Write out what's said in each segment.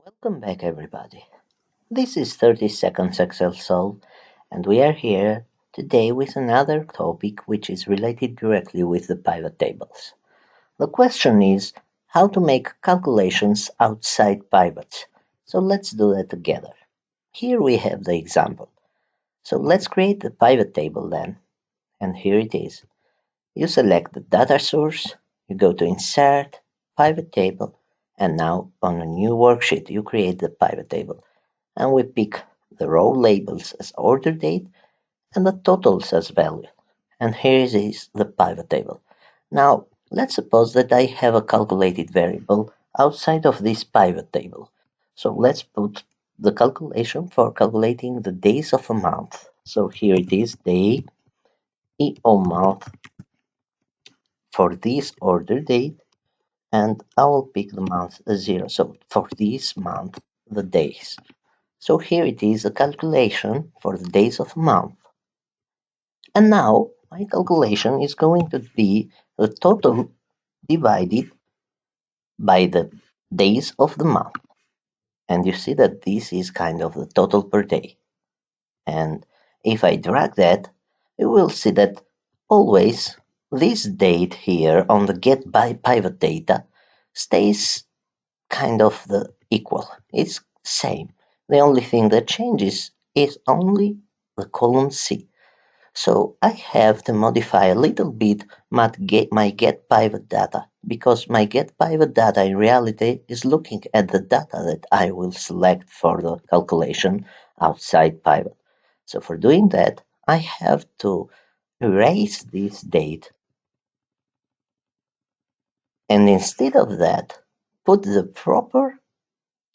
Welcome back, everybody. This is 30 Seconds Excel Solve, and we are here today with another topic which is related directly with the pivot tables. The question is how to make calculations outside pivots. So let's do that together. Here we have the example. So let's create the pivot table then, and here it is. You select the data source, you go to Insert, Pivot Table, and now on a new worksheet you create the pivot table. And we pick the row labels as order date and the totals as value. And here is the pivot table. Now, let's suppose that I have a calculated variable outside of this pivot table. So let's put the calculation for calculating the days of a month. So here it is, day EO month for this order date, and I will pick the month as 0. So for this month, the days. So here it is a calculation for the days of a month. And now my calculation is going to be the total divided by the days of the month. And you see that this is kind of the total per day. And if I drag that, you will see that always this date here on the get by pivot data stays kind of the equal. It's same. The only thing that changes is only the column C. So I have to modify a little bit my get pivot data, because my get pivot data in reality is looking at the data that I will select for the calculation outside pivot. So for doing that, I have to erase this date, and instead of that, put the proper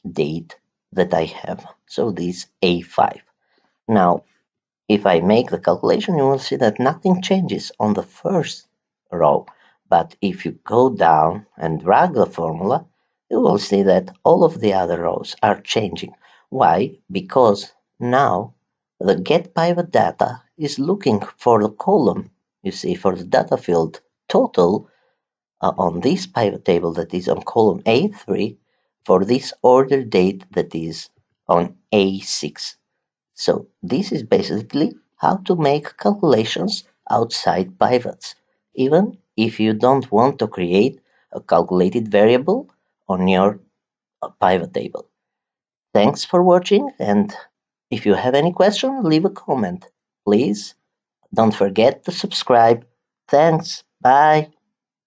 date that I have. So this A5. Now, if I make the calculation, you will see that nothing changes on the first row. But if you go down and drag the formula, you will see that all of the other rows are changing. Why? Because now the get pivot data is looking for the column, you see, for the data field total on this pivot table that is on column A3 for this order date that is on A6. So this is basically how to make calculations outside pivots, even if you don't want to create a calculated variable on your pivot table. Thanks for watching, and if you have any question, leave a comment. Please don't forget to subscribe. Thanks. Bye.